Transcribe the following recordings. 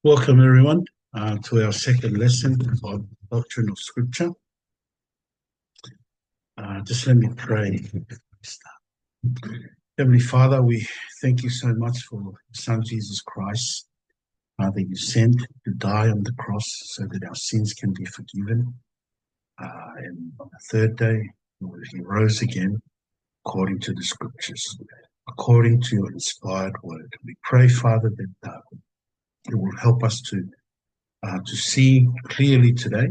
Welcome, everyone, to our second lesson on Doctrine of Scripture. Just let me pray. Heavenly Father, we thank you so much for your Son, Jesus Christ, that you sent to die on the cross so that our sins can be forgiven. And on the third day, he rose again according to the Scriptures, according to your inspired word. We pray, Father, that it will help us to see clearly today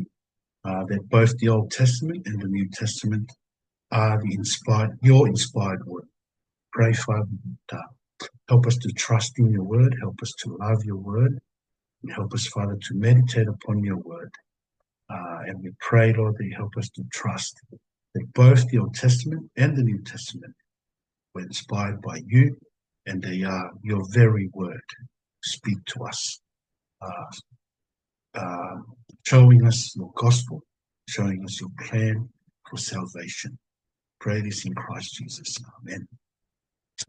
that both the Old Testament and the New Testament are your inspired word. Pray, Father, that help us to trust in your word, help us to love your word, and help us, Father, to meditate upon your word. And we pray, Lord, that you help us to trust that both the Old Testament and the New Testament were inspired by you, and they are your very word. Speak to us, showing us your gospel, showing us your plan for salvation. Pray this in Christ Jesus. Amen.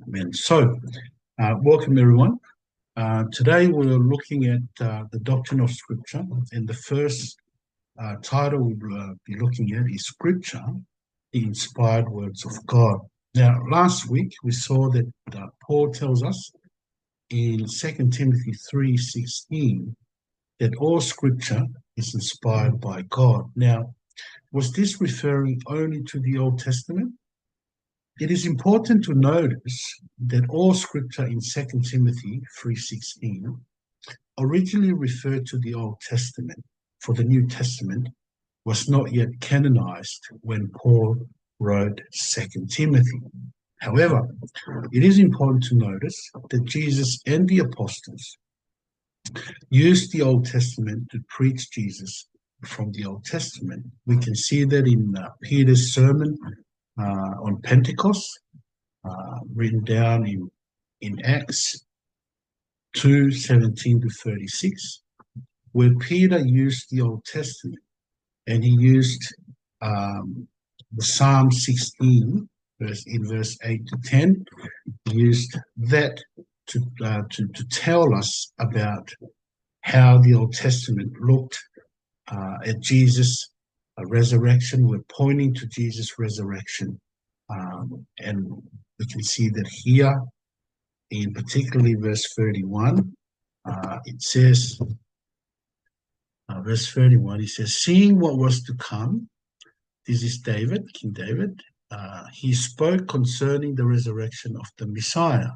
Amen. So, welcome everyone. Today we're looking at the doctrine of Scripture, and the first title we'll be looking at is Scripture, the inspired words of God. Now, last week we saw that Paul tells us in 2 Timothy 3:16 that all Scripture is inspired by God. Now, was this referring only to the Old Testament? It is important to notice that all Scripture in 2 Timothy 3:16 originally referred to the Old Testament, for the New Testament was not yet canonized when Paul wrote 2 Timothy. However, it is important to notice that Jesus and the apostles used the Old Testament to preach Jesus from the Old Testament. We can see that in Peter's sermon on Pentecost, written down in Acts 2:17 to 36, where Peter used the Old Testament, and he used the Psalm 16 in verse 8 to 10. He used that to tell us about how the Old Testament looked at Jesus' resurrection. We're pointing to Jesus' resurrection. And we can see that here, in particularly verse 31, it says, verse 31, he says, seeing what was to come, this is David, King David, he spoke concerning the resurrection of the Messiah.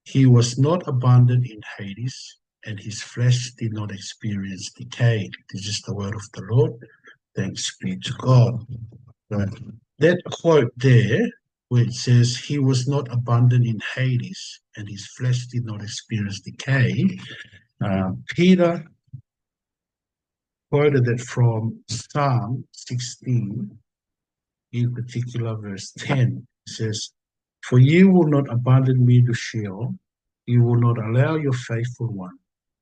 He was not abandoned in Hades, and his flesh did not experience decay. This is the word of the Lord. Thanks be to God. Right. That quote there, where it says he was not abandoned in Hades and his flesh did not experience decay, Peter quoted it from Psalm 16, in particular verse 10. It says, for you will not abandon me to Sheol, you will not allow your faithful one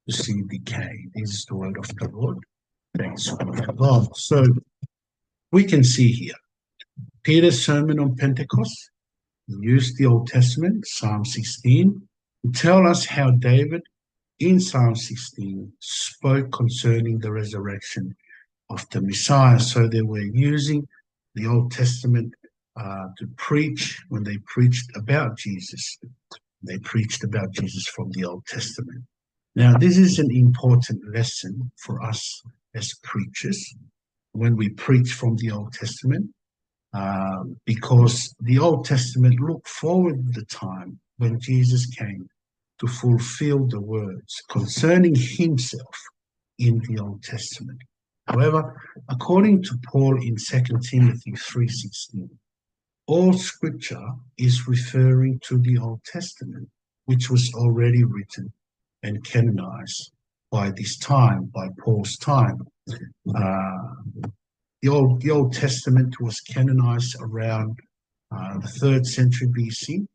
to see decay. This is the word of the Lord. Thanks be to God. So we can see here, Peter's sermon on Pentecost used the Old Testament, Psalm 16, to tell us how David, in Psalm 16, spoke concerning the resurrection of the Messiah. So they were using the Old Testament to preach. When they preached about Jesus, they preached about Jesus from the Old Testament. Now, this is an important lesson for us as preachers when we preach from the Old Testament, because the Old Testament looked forward to the time when Jesus came to fulfill the words concerning himself in the Old Testament. However, according to Paul in 2 Timothy 3:16, all Scripture is referring to the Old Testament, which was already written and canonized by this time, by Paul's time. The Old Testament was canonized around the 3rd century BC.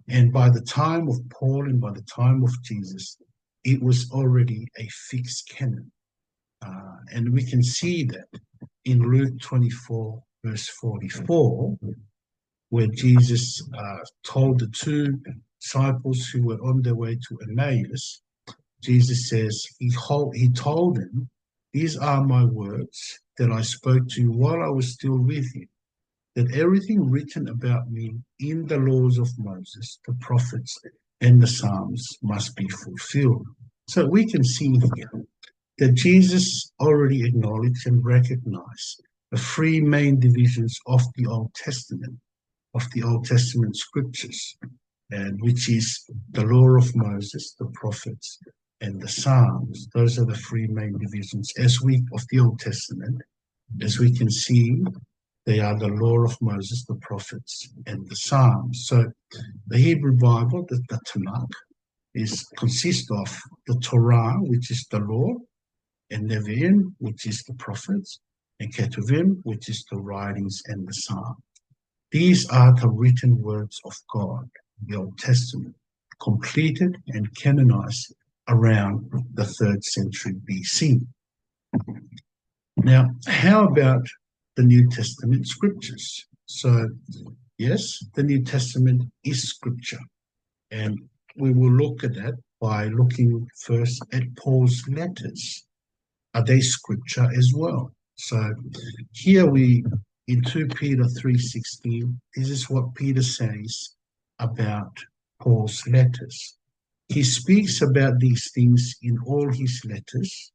And by the time of Paul and by the time of Jesus, it was already a fixed canon. And we can see that in Luke 24, verse 44, where Jesus told the two disciples who were on their way to Emmaus, Jesus says, he told them, "These are my words that I spoke to you while I was still with you, that everything written about me in the laws of Moses, the prophets, and the Psalms must be fulfilled." So we can see here that Jesus already acknowledged and recognized the three main divisions of the Old Testament, scriptures, and which is the law of Moses, the prophets, and the Psalms. Those are the three main divisions of the Old Testament. As we can see, they are the law of Moses, the prophets, and the Psalms. So the Hebrew Bible, the Tanakh, consists of the Torah, which is the law, and Nevi'im, which is the prophets, and Ketuvim, which is the writings and the Psalms. These are the written words of God, the Old Testament, completed and canonized around the 3rd century BC. Now, how about the New Testament scriptures? So, yes, the New Testament is scripture, and we will look at that by looking first at Paul's letters. Are they scripture as well? So here in 2 Peter 3:16, this is what Peter says about Paul's letters. He speaks about these things in all his letters.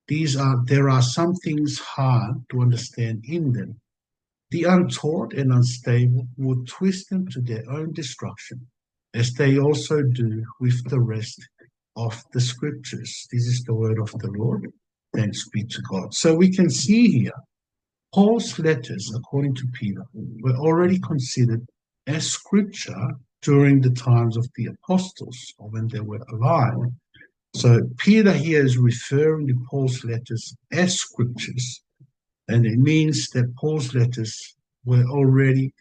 There are some things hard to understand in them. The untaught and unstable would twist them to their own destruction, as they also do with the rest of the scriptures. This is the word of the Lord. Thanks be to God. So we can see here, Paul's letters, according to Peter, were already considered as scripture during the times of the apostles, or when they were alive. So Peter here is referring to Paul's letters as scriptures, and it means that Paul's letters were already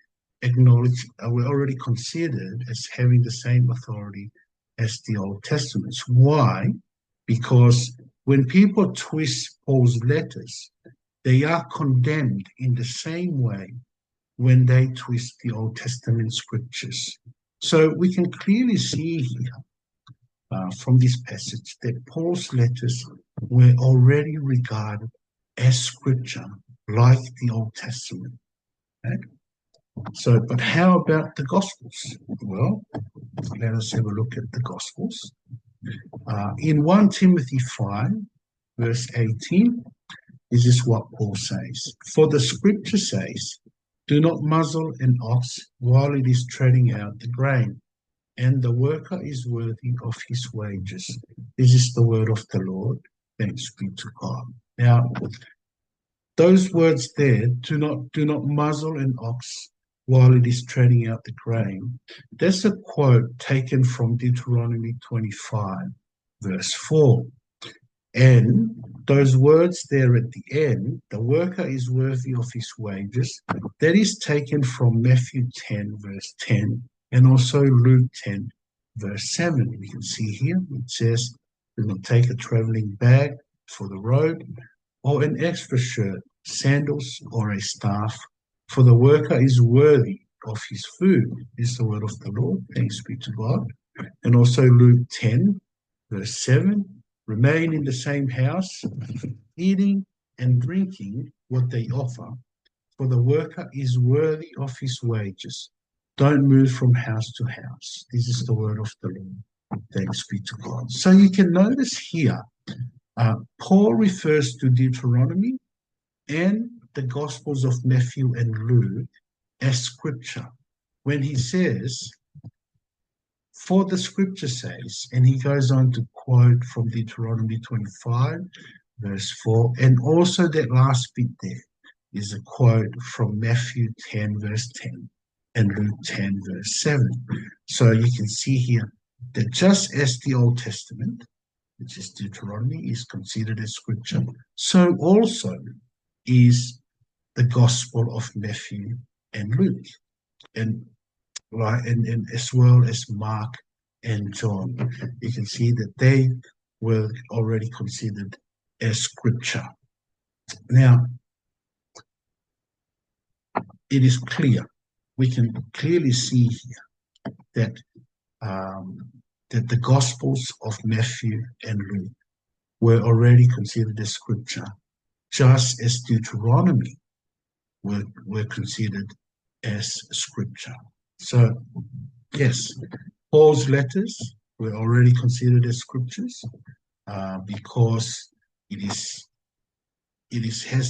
acknowledged, were already considered as having the same authority as the Old Testament. Why? Because when people twist Paul's letters, they are condemned in the same way when they twist the Old Testament scriptures. So we can clearly see here from this passage that Paul's letters were already regarded as scripture, like the Old Testament. Okay? So, but how about the Gospels? Well, let us have a look at the Gospels. In 1 Timothy 5, verse 18, this is what Paul says. "For the scripture says, do not muzzle an ox while it is treading out the grain, and the worker is worthy of his wages." This is the word of the Lord. Thanks be to God. Now, those words there, do not muzzle an ox while it is treading out the grain, that's a quote taken from Deuteronomy 25, verse 4. And those words there at the end, the worker is worthy of his wages, that is taken from Matthew 10, verse 10, and also Luke 10, verse 7. We can see here, it says, "Do not take a traveling bag for the road, or an extra shirt, sandals, or a staff, for the worker is worthy of his food." This is the word of the Lord. Thanks be to God. And also Luke 10, verse 7, "Remain in the same house, eating and drinking what they offer, for the worker is worthy of his wages. Don't move from house to house." This is the word of the Lord. Thanks be to God. So you can notice here, Paul refers to Deuteronomy and the Gospels of Matthew and Luke as scripture when he says, "For the scripture says," and he goes on to quote from Deuteronomy 25, verse 4, and also that last bit there is a quote from Matthew 10, verse 10, and Luke 10, verse 7. So you can see here that just as the Old Testament, which is Deuteronomy, is considered as scripture, so also is the Gospel of Matthew and Luke, and as well as Mark and John. You can see that they were already considered as scripture. Now, it is clear, we can clearly see here that that the Gospels of Matthew and Luke were already considered as scripture, just as Deuteronomy were considered as scripture. So, yes, Paul's letters were already considered as scriptures because it has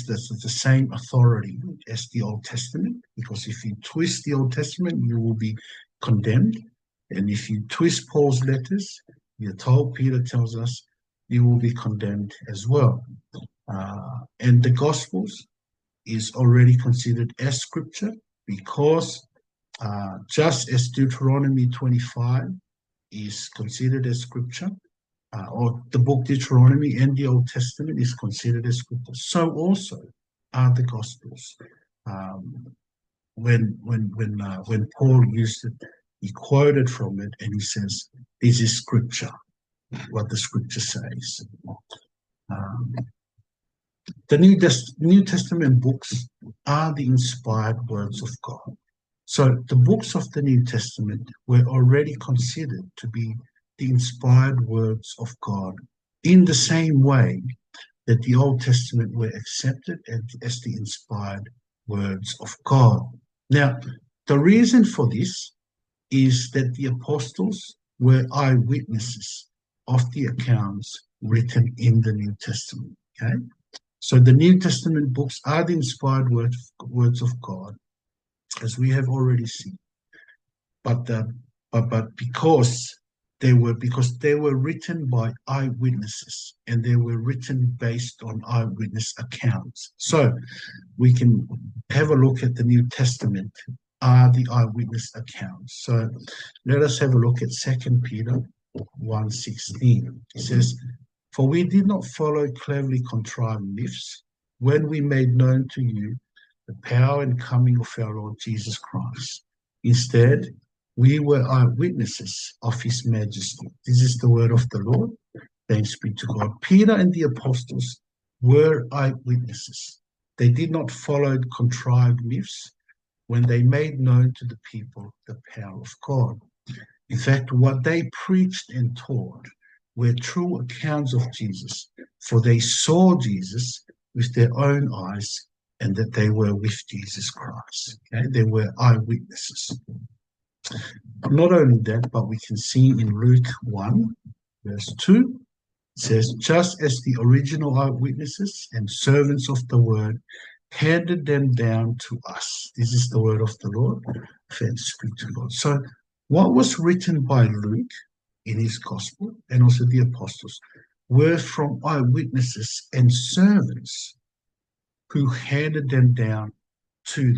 the same authority as the Old Testament. Because if you twist the Old Testament, you will be condemned. And if you twist Paul's letters, you're told, Peter tells us, you will be condemned as well. And the Gospels is already considered as scripture because just as Deuteronomy 25 is considered as scripture, or the book Deuteronomy and the Old Testament is considered as scripture, so also are the Gospels. When Paul used it, he quoted from it and he says, "This is scripture," what the scripture says. The New Testament books are the inspired words of God. So the books of the New Testament were already considered to be the inspired words of God in the same way that the Old Testament were accepted as the inspired words of God. Now, the reason for this is that the apostles were eyewitnesses of the accounts written in the New Testament. Okay? So the New Testament books are the inspired words of God, as we have already seen. But because they were written by eyewitnesses, and they were written based on eyewitness accounts. So we can have a look at the New Testament are the eyewitness accounts. So let us have a look at 2 Peter 1:16. It says, "For we did not follow cleverly contrived myths when we made known to you the power and coming of our Lord Jesus Christ. Instead, we were eyewitnesses of his majesty." This is the word of the Lord. Thanks be to God. Peter and the apostles were eyewitnesses. They did not follow contrived myths when they made known to the people the power of God. In fact, what they preached and taught were true accounts of Jesus, for they saw Jesus with their own eyes and that they were with Jesus Christ. Okay? They were eyewitnesses. Not only that, but we can see in Luke 1, verse 2, it says, "Just as the original eyewitnesses and servants of the word handed them down to us." This is the word of the Lord. Thanks be to God. So what was written by Luke in his gospel and also the apostles were from eyewitnesses and servants who handed them down to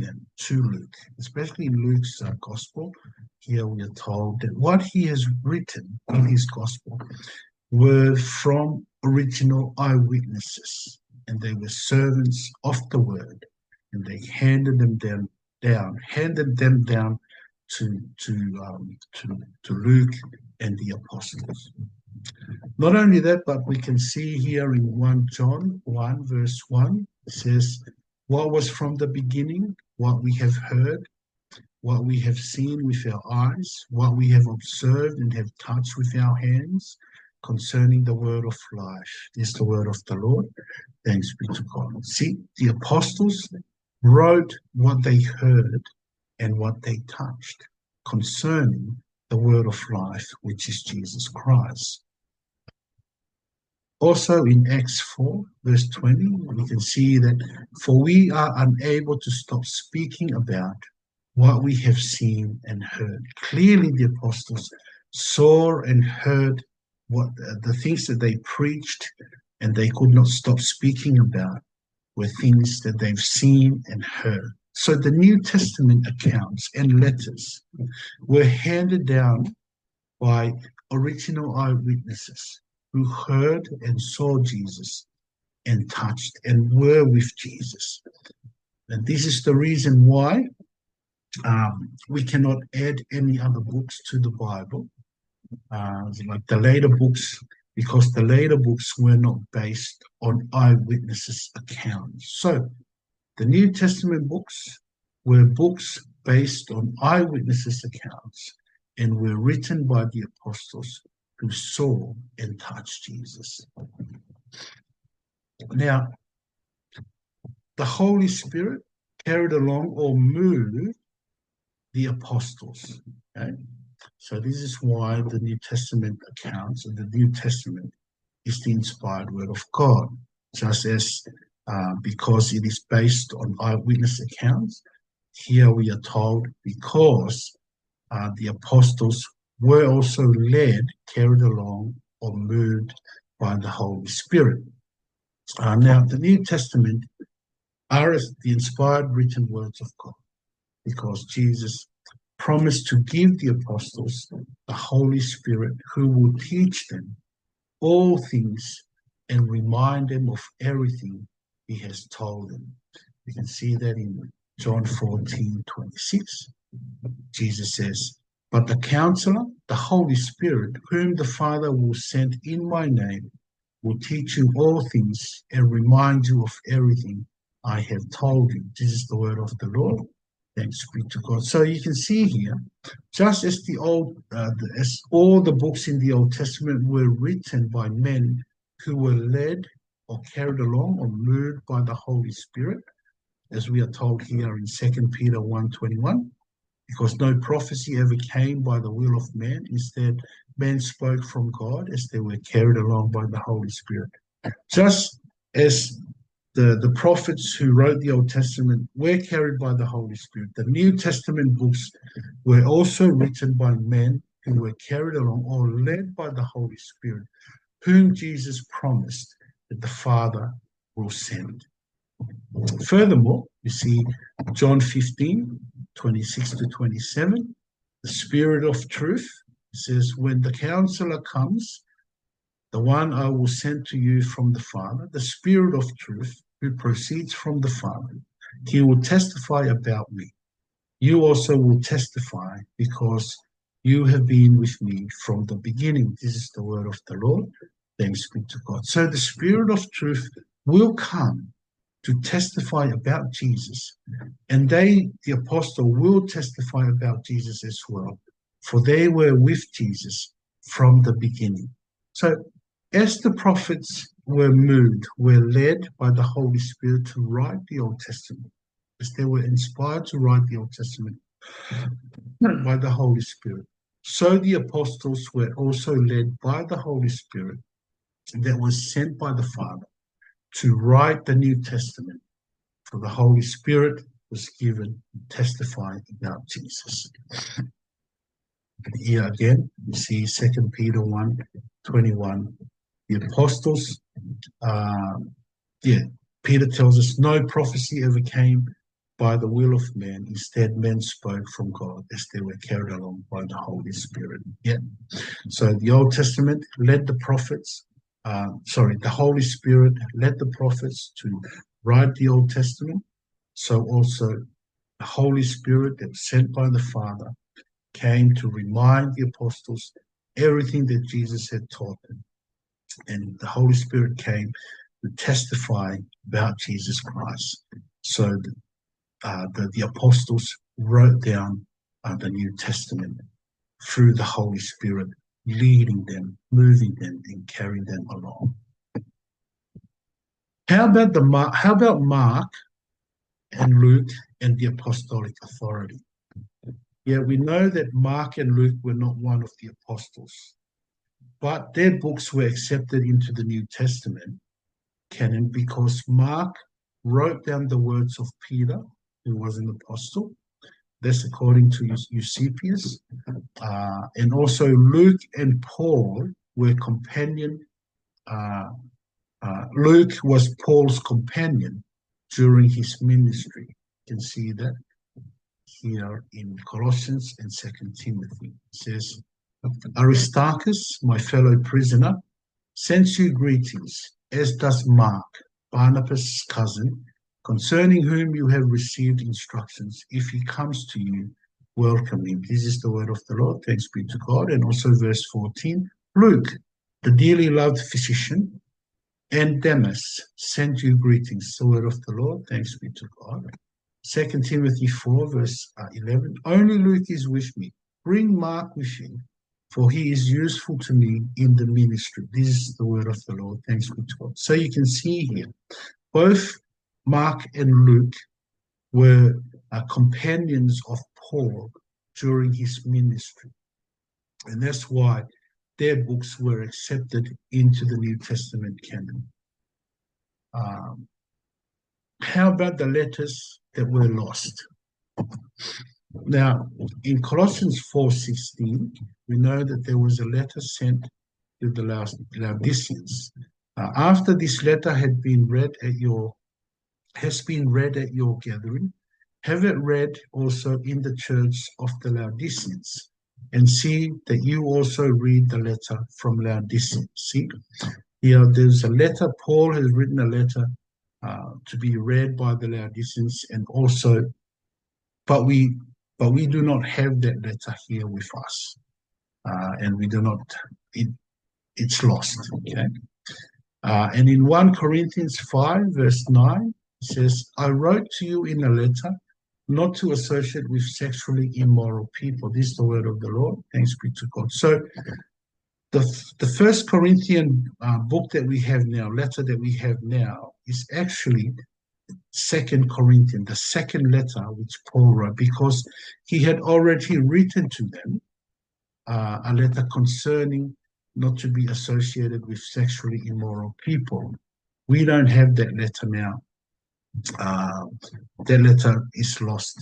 Luke. Especially in Luke's gospel, here we are told that what he has written in his gospel were from original eyewitnesses, and they were servants of the word, and they handed them down to Luke and the apostles. Not only that, but we can see here in 1 John 1 verse 1, it says, "What was from the beginning, what we have heard, what we have seen with our eyes, what we have observed and have touched with our hands, concerning the word of life." This is the word of the Lord. Thanks be to God. See, the apostles wrote what they heard and what they touched concerning the word of life, which is Jesus Christ. Also in Acts 4, verse 20, we can see that, "For we are unable to stop speaking about what we have seen and heard." Clearly the apostles saw and heard what the things that they preached, and they could not stop speaking about were things that they've seen and heard. So the New Testament accounts and letters were handed down by original eyewitnesses who heard and saw Jesus and touched and were with Jesus. And this is the reason why we cannot add any other books to the Bible, like the later books, because the later books were not based on eyewitnesses' accounts. So the New Testament books were books based on eyewitnesses' accounts and were written by the apostles who saw and touched Jesus. Now, the Holy Spirit carried along or moved the apostles. Okay? So this is why the New Testament accounts of the New Testament is the inspired word of God, just as because it is based on eyewitness accounts. Here we are told because the apostles were also led, carried along, or moved by the Holy Spirit. Now, the New Testament are the inspired written words of God because Jesus promised to give the apostles the Holy Spirit who will teach them all things and remind them of everything he has told them. You can see that in John 14:26. Jesus says, "But the Counselor, the Holy Spirit, whom the Father will send in my name, will teach you all things and remind you of everything I have told you." This is the word of the Lord. Thanks be to God. So you can see here, just as as all the books in the Old Testament were written by men who were led or carried along or moved by the Holy Spirit, as we are told here in 2 Peter 1:21, because no prophecy ever came by the will of man. Instead, men spoke from God as they were carried along by the Holy Spirit. Just as the prophets who wrote the Old Testament were carried by the Holy Spirit, the New Testament books were also written by men who were carried along or led by the Holy Spirit, whom Jesus promised that the Father will send. Furthermore, you see John 15:26-27, the Spirit of truth says, "When the Counselor comes, the one I will send to you from the Father, the Spirit of truth, who proceeds from the Father, he will testify about me. You also will testify because you have been with me from the beginning." This is the word of the Lord. Thanks be to God. So the Spirit of truth will come to testify about Jesus, and the apostle, will testify about Jesus as well, for they were with Jesus from the beginning. So as the prophets were moved, were led by the Holy Spirit to write the Old Testament, as they were inspired to write the Old Testament by the Holy Spirit, so the apostles were also led by the Holy Spirit that was sent by the Father to write the New Testament, for the Holy Spirit was given to testify about Jesus. Here again, you see 2 Peter 1:21. The apostles, Peter tells us no prophecy ever came by the will of man. Instead, men spoke from God as they were carried along by the Holy Spirit. So the Old Testament led the prophets, the Holy Spirit led the prophets to write the Old Testament. So also the Holy Spirit that was sent by the Father came to remind the apostles everything that Jesus had taught them. And the Holy Spirit came to testify about Jesus Christ. So the apostles wrote down the New Testament through the Holy Spirit, leading them, moving them, and carrying them along. How about Mark and Luke and the apostolic authority? Yeah, we know that Mark and Luke were not one of the apostles, but their books were accepted into the New Testament canon because Mark wrote down the words of Peter, who was an apostle. That's according to Eusebius. And also Luke and Paul were companion. Luke was Paul's companion during his ministry. You can see that here in Colossians and 2 Timothy. It says, "Aristarchus, my fellow prisoner, sends you greetings, as does Mark, Barnabas' cousin, concerning whom you have received instructions. If he comes to you, welcome him." This is the word of the Lord. Thanks be to God. And also verse 14, "Luke, the dearly loved physician, and Demas send you greetings." The word of the Lord. Thanks be to God. 2 Timothy 4, verse 11, "Only Luke is with me. Bring Mark with you, for he is useful to me in the ministry. This is the word of the Lord. Thanks be to God. So you can see here, both Mark and Luke were companions of Paul during his ministry. And that's why their books were accepted into the New Testament canon. How about the letters that were lost? Now, in Colossians 4:16, we know that there was a letter sent to the Laodiceans. After this letter has been read at your gathering, have it read also in the church of the Laodiceans, and see that you also read the letter from Laodicea. See, here there's a letter. Paul has written a letter to be read by the Laodiceans, and also, but we do not have that letter here with us, and we do not. It's lost. Okay, and in 1 Corinthians 5 verse 9 it says, "I wrote to you in a letter not to associate with sexually immoral people." This is the word of the Lord. Thanks be to God. So the First Corinthian book that we have now, letter that we have now, is actually 2 Corinthians, the second letter which Paul wrote, because he had already written to them a letter concerning not to be associated with sexually immoral people. We don't have that letter now. That letter is lost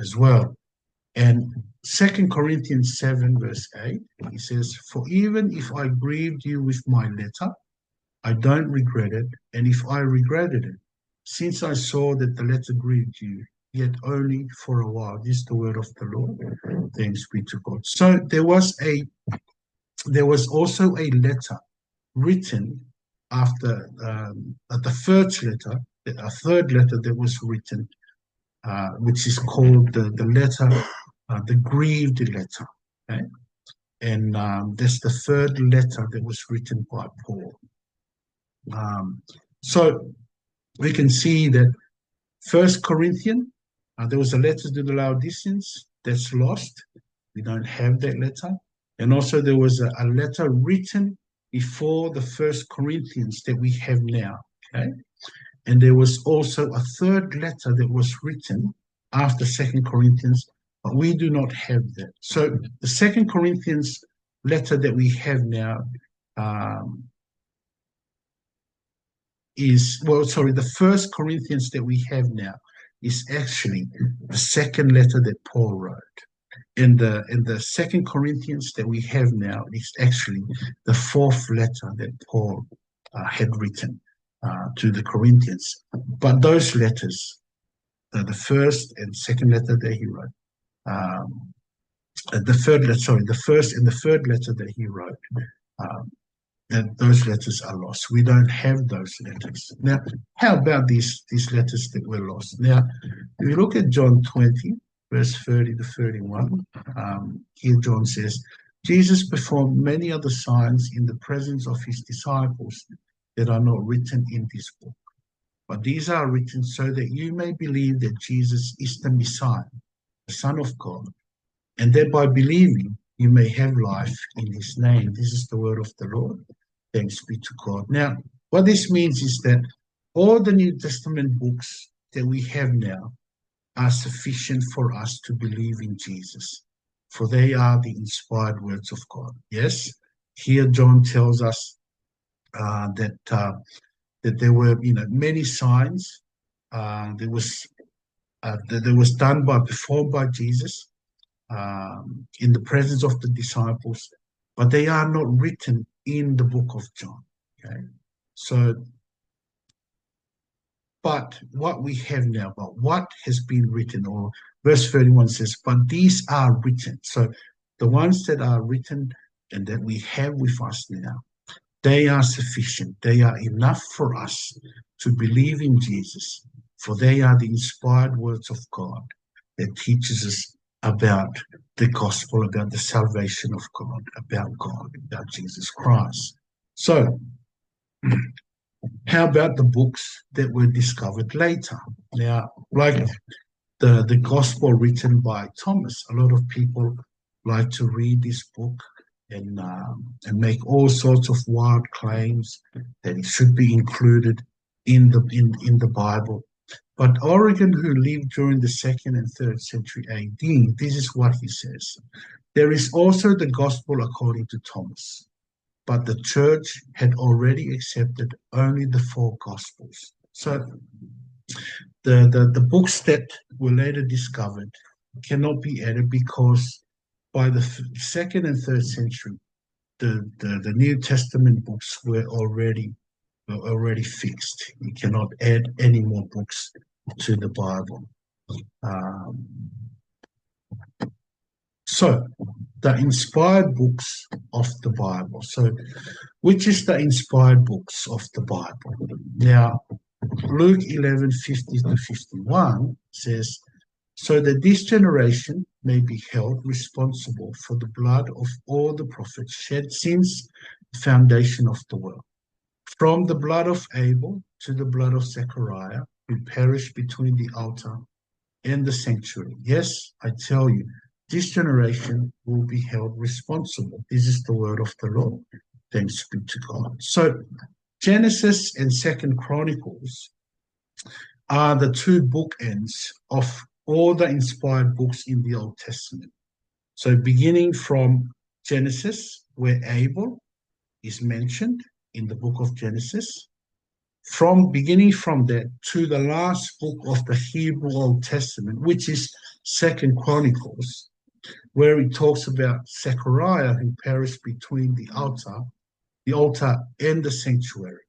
as well. And 2 Corinthians 7 verse 8, he says, "For even if I grieved you with my letter, I don't regret it, and if I regretted it, since I saw that the letter grieved you, yet only for a while." This is the word of the Lord. Thanks be to God. So there was also a letter written after the first letter, a third letter that was written, which is called the letter, the grieved letter. Okay? And that's the third letter that was written by Paul. So we can see that First Corinthians, there was a letter to the Laodiceans that's lost. We don't have that letter. And also there was a letter written before the First Corinthians that we have now. Okay, and there was also a third letter that was written after 2 Corinthians, but we do not have that. So the 2 Corinthians letter that we have now the First Corinthians that we have now is actually the second letter that Paul wrote. In the 2 Corinthians that we have now is actually the fourth letter that Paul had written to the Corinthians. But those letters, the first and second letter that he wrote, the first and the third letter that he wrote, that those letters are lost. We don't have those letters. Now, how about these letters that were lost? Now, if you look at John 20, verse 30 to 31, here John says, "Jesus performed many other signs in the presence of his disciples that are not written in this book. But these are written so that you may believe that Jesus is the Messiah, the Son of God, and that by believing you may have life in his name." This is the word of the Lord. Thanks be to God. Now, what this means is that all the New Testament books that we have now are sufficient for us to believe in Jesus, for they are the inspired words of God. Yes, here John tells us that there were, many signs that was performed by Jesus in the presence of the disciples, but they are not written in the book of John. Okay, so but what we have now, but what has been written, or verse 31 says, "But these are written." So the ones that are written and that we have with us now, they are sufficient. They are enough for us to believe in Jesus, for they are the inspired words of God that teaches us about the gospel, about the salvation of God, about Jesus Christ. So, how about the books that were discovered later? Now, like the gospel written by Thomas, a lot of people like to read this book and make all sorts of wild claims that it should be included in the Bible. But Origen, who lived during the 2nd and 3rd century AD, this is what he says. There is also the gospel according to Thomas, but the church had already accepted only the 4 gospels. So the books that were later discovered cannot be added because by the 2nd and 3rd century, the New Testament books were already fixed. You cannot add any more books to the Bible. So the inspired books of the Bible. So which is the inspired books of the Bible? Now, Luke 11:50 to 51 says, so that this generation may be held responsible for the blood of all the prophets shed since the foundation of the world, from the blood of Abel to the blood of Zechariah, who perished between the altar and the sanctuary. Yes, I tell you, this generation will be held responsible. This is the word of the Lord. Thanks be to God. So Genesis and 2nd Chronicles are the 2 bookends of all the inspired books in the Old Testament. So beginning from Genesis, where Abel is mentioned in the book of Genesis, beginning from that to the last book of the Hebrew Old Testament, which is 2nd Chronicles, where it talks about Zechariah who perished between the altar and the sanctuary.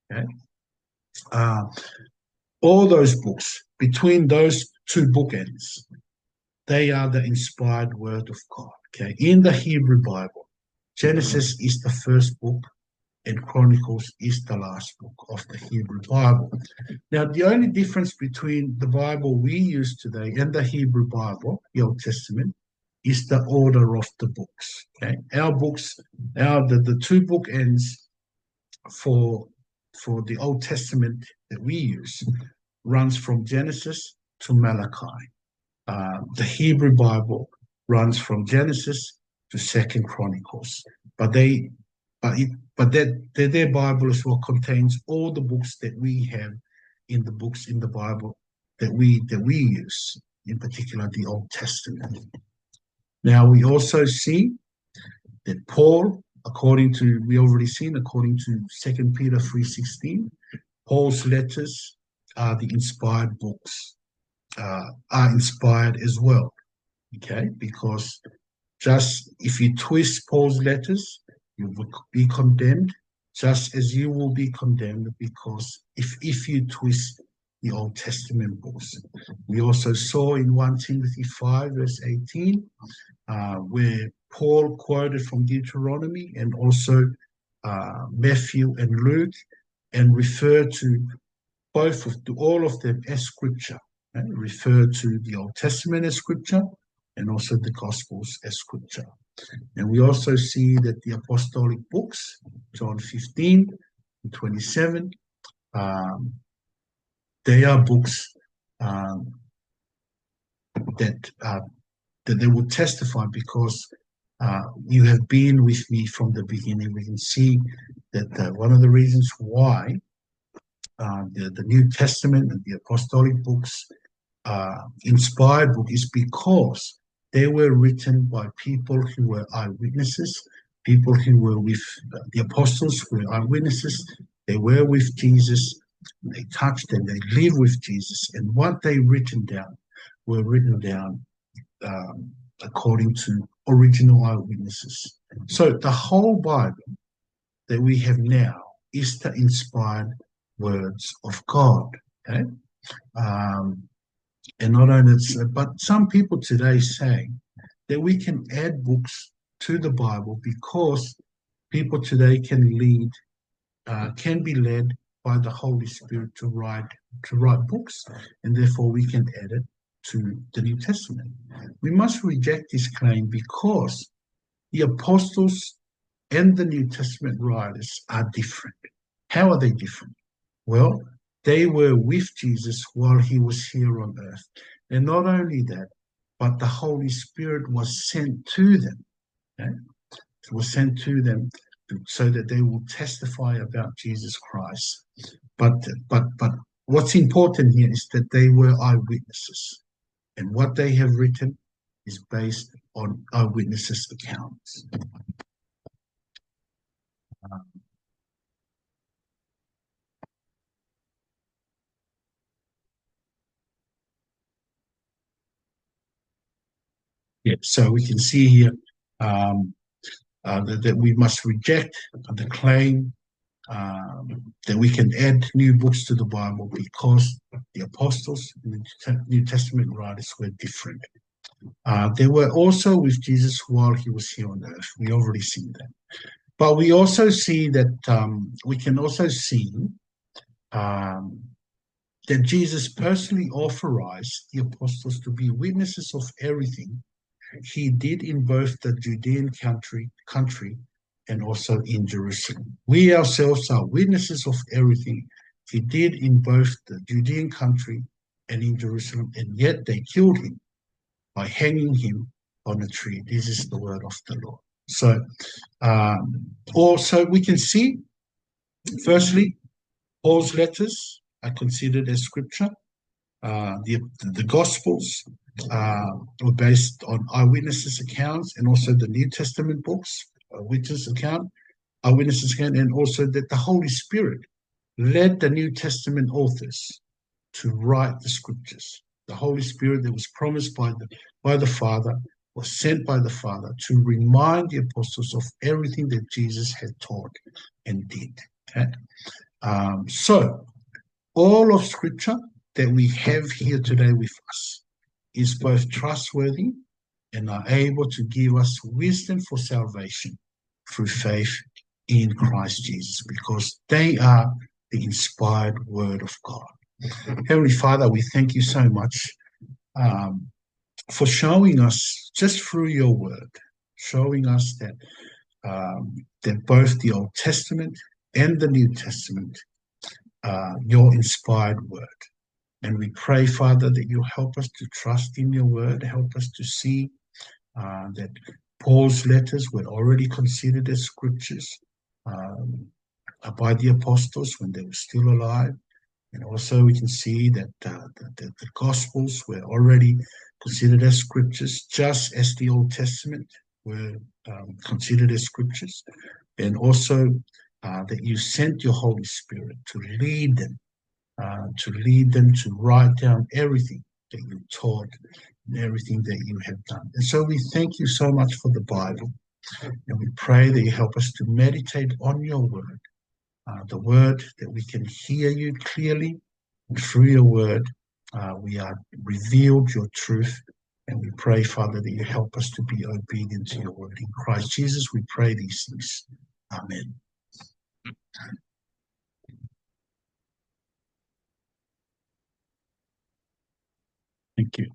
Okay? All those books, between those 2 bookends, they are the inspired word of God. Okay, in the Hebrew Bible, Genesis is the first book, and Chronicles is the last book of the Hebrew Bible. Now, the only difference between the Bible we use today and the Hebrew Bible, the Old Testament, is the order of the books. Okay, our books, the 2 bookends for the Old Testament that we use runs from Genesis to Malachi. The Hebrew Bible runs from Genesis to 2nd Chronicles, but their Bible as well contains all the books that we have in the Bible that we use, in particular the Old Testament. Now we also see that Paul, according to 2 Peter 3:16, Paul's letters are the inspired books, are inspired as well. Okay, because just if you twist Paul's letters, you will be condemned, just as you will be condemned because if you twist the Old Testament books. We also saw in 1 Timothy 5 verse 18, where Paul quoted from Deuteronomy and also Matthew and Luke, and referred to all of them as scripture. Refer to the Old Testament as scripture and also the Gospels as scripture. And we also see that the apostolic books, John 15 and 27, they are books that they will testify because you have been with me from the beginning. We can see that one of the reasons why the New Testament and the apostolic books inspired book is because they were written by people who were eyewitnesses, people who were with the apostles who were eyewitnesses. They were with Jesus, they touched and they lived with Jesus, and what they were written down according to original eyewitnesses. So the whole Bible that we have now is the inspired words of God. Okay? And not only that, but some people today say that we can add books to the Bible because people today can be led by the Holy Spirit to write books, and therefore we can add it to the New Testament. We must reject this claim because the apostles and the New Testament writers are different. How are they different? Well, they were with Jesus while he was here on earth. And not only that, but the Holy Spirit was sent to them. Okay? was sent to them so that they will testify about Jesus Christ. But what's important here is that they were eyewitnesses, and what they have written is based on eyewitnesses' accounts. Yeah, so we can see here that we must reject the claim that we can add new books to the Bible because the apostles and the New Testament writers were different. They were also with Jesus while he was here on earth. We already seen that. But we also see that we can also see that Jesus personally authorized the apostles to be witnesses of everything he did in both the Judean country and also in Jerusalem. We ourselves are witnesses of everything he did in both the Judean country and in Jerusalem, and yet they killed him by hanging him on a tree. This is the word of the Lord. So also we can see, firstly, Paul's letters are considered as scripture. The Gospels were based on eyewitnesses' accounts, and also the New Testament books, eyewitnesses' account, and also that the Holy Spirit led the New Testament authors to write the scriptures. The Holy Spirit that was promised by the Father was sent by the Father to remind the apostles of everything that Jesus had taught and did. Okay? So all of Scripture that we have here today with us is both trustworthy and are able to give us wisdom for salvation through faith in Christ Jesus, because they are the inspired word of God. Heavenly Father, we thank you so much for showing us, just through your word, showing us that that both the Old Testament and the New Testament are your inspired word. And we pray, Father, that you help us to trust in your word, help us to see that Paul's letters were already considered as scriptures by the apostles when they were still alive. And also we can see that the Gospels were already considered as scriptures, just as the Old Testament were considered as scriptures. And also that you sent your Holy Spirit to lead them to write down everything that you taught and everything that you have done. And so we thank you so much for the Bible. And we pray that you help us to meditate on your word, the word that we can hear you clearly. And through your word, we are revealed your truth. And we pray, Father, that you help us to be obedient to your word. In Christ Jesus, we pray these things. Amen. Thank you.